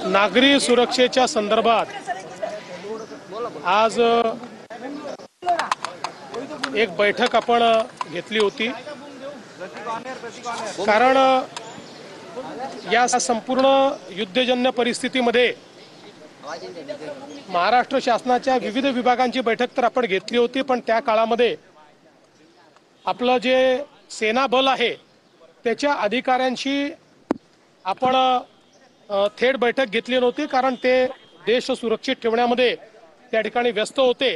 नागरी सुरक्षेच्या संदर्भात आज एक बैठक आपण घेतली होती, कारण या संपूर्ण युद्धजन्य परिस्थितीमध्ये महाराष्ट्र शासनाच्या विविध विभागांची बैठक तर आपण घेतली होती, पण त्या काळामध्ये आपलं जे सेना बल आहे त्याच्या अधिकाऱ्यांशी आपण थेट बैठक घेतली नव्हती, कारण ते देश सुरक्षित ठेवण्यामध्ये त्या ठिकाणी व्यस्त होते,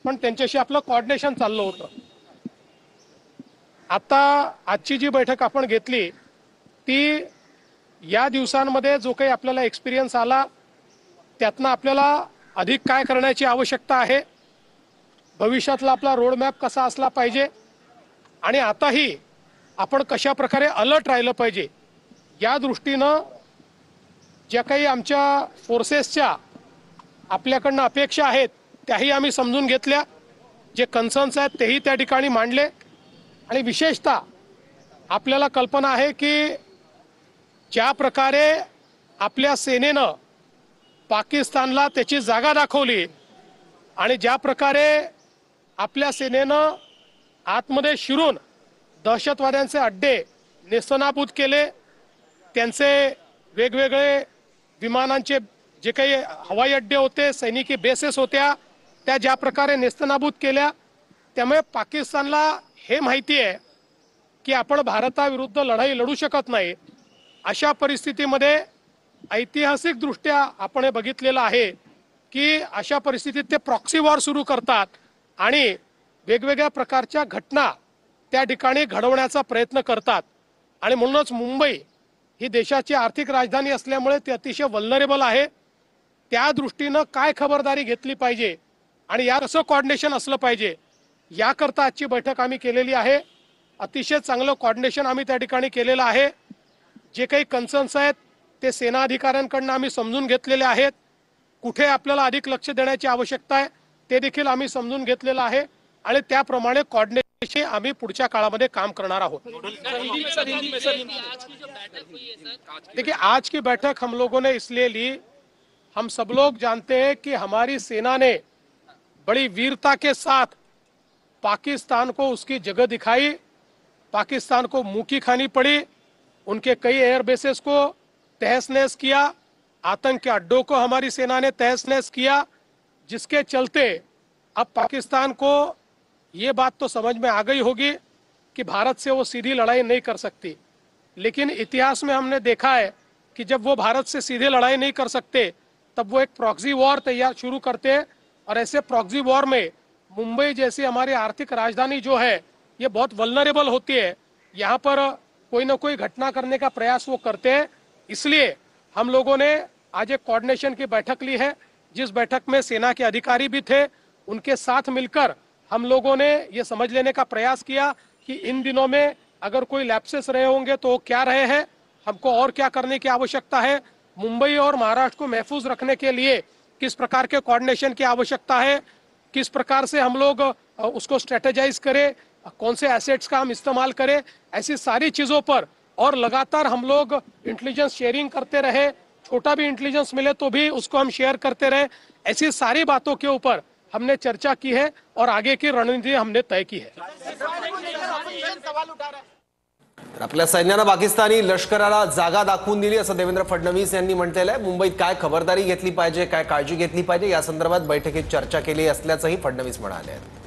पण त्यांच्याशी आपलं कोऑर्डिनेशन चाललं होतं. आता आजची जी बैठक आपण घेतली ती या दिवसांमध्ये जो काही आपल्याला एक्सपिरियन्स आला त्यातनं आपल्याला अधिक काय करण्याची आवश्यकता आहे, भविष्यातला आपला रोड मॅप कसा असला पाहिजे आणि आताही आपण कशा प्रकारे अलर्ट राहिलं पाहिजे या दृष्टीनं ज्या काही आमच्या फोर्सेसच्या आपल्याकडनं अपेक्षा आहेत त्याही आम्ही समजून घेतल्या, जे कन्सर्न्स आहेत तेही त्या ठिकाणी मांडले आणि विशेषतः आपल्याला कल्पना आहे की ज्या प्रकारे आपल्या सेनेनं पाकिस्तानला त्याची जागा दाखवली आणि ज्या प्रकारे आपल्या सेनेनं आतमध्ये शिरून दहशतवाद्यांचे अड्डे नेस्तनाबूत केले, त्यांचे वेगवेगळे विमानांचे जे काही हवाई अड्डे होते, सैनिकी बेसेस होत्या, त्या ज्या प्रकारे नेस्तनाबूत केल्या, त्यामुळे पाकिस्तानला हे माहिती आहे की आपण भारताविरुद्ध लढाई लढू शकत नाही. अशा परिस्थितीमध्ये ऐतिहासिक दृष्ट्या आपण हे बघितलेलं आहे की अशा परिस्थितीत ते प्रॉक्सी वॉर सुरू करतात आणि वेगवेगळ्या प्रकारच्या घटना त्या ठिकाणी घडवण्याचा प्रयत्न करतात. आणि म्हणूनच मुंबई ही देशाची आर्थिक राजधानी असल्यामुळे ती अतिशय वल्नरेबल आहे. त्या दृष्टीनं काय खबरदारी घेतली पाहिजे आणि या कसं कोऑर्डिनेशन असलं पाहिजे याकरता आजची बैठक आम्ही केलेली आहे. अतिशय चांगलं कोऑर्डिनेशन आम्ही त्या ठिकाणी केलेलं आहे. जे काही कन्सर्न्स आहेत ते सेना अधिकाऱ्यांकडून आम्ही समजून घेतलेले आहेत. कुठे आपल्याला अधिक लक्ष देण्याची आवश्यकता आहे ते देखील आम्ही समजून घेतलेलं आहे आणि त्याप्रमाणे कोऑर्डिनेशन आम्ही पुढच्या काळामध्ये काम करणार आहोत. देखिए, आज की बैठक हम लोगों ने इसलिए ली, हम सब लोग जानते हैं कि हमारी सेना ने बड़ी वीरता के साथ पाकिस्तान को उसकी जगह दिखाई, पाकिस्तान को मुंह की खानी पड़ी, उनके कई एयर बेसेस को तहस नहस किया, आतंक के अड्डों को हमारी सेना ने तहस नहस किया, जिसके चलते अब पाकिस्तान को ये बात तो समझ में आ गई होगी कि भारत से वो सीधी लड़ाई नहीं कर सकती. लेकिन इतिहास में हमने देखा है कि जब वो भारत से सीधे लड़ाई नहीं कर सकते तब वो एक प्रॉक्सी वॉर तैयार शुरू करते हैं और ऐसे प्रॉक्सी वॉर में मुंबई जैसी हमारी आर्थिक राजधानी जो है ये बहुत वल्नरेबल होती है. यहाँ पर कोई ना कोई घटना करने का प्रयास वो करते हैं. इसलिए हम लोगों ने आज एक कोऑर्डिनेशन की बैठक ली है, जिस बैठक में सेना के अधिकारी भी थे. उनके साथ मिलकर हम लोगों ने ये समझ लेने का प्रयास किया कि इन दिनों में अगर कोई लैप्सेस रहे होंगे तो क्या रहे हैं, हमको और क्या करने की आवश्यकता है, मुंबई और महाराष्ट्र को महफूज रखने के लिए किस प्रकार के कोऑर्डिनेशन की आवश्यकता है, किस प्रकार से हम लोग उसको स्ट्रेटेजाइज करें, कौन से एसेट्स का हम इस्तेमाल करें, ऐसी सारी चीज़ों पर और लगातार हम लोग इंटेलिजेंस शेयरिंग करते रहे. छोटा भी इंटेलिजेंस मिले तो भी उसको हम शेयर करते रहे. ऐसी सारी बातों के ऊपर हमने चर्चा की है और आगे की रणनीति हमने तय की है. आपल्या सैन्यानं पाकिस्तानी लष्कराला जागा दाखवून दिली असं देवेंद्र फडणवीस यांनी म्हटलेलं आहे. मुंबईत काय खबरदारी घेतली पाहिजे, काय काळजी घेतली पाहिजे या संदर्भात बैठकीत चर्चा केली असल्याचंही फडणवीस म्हणाले आहेत.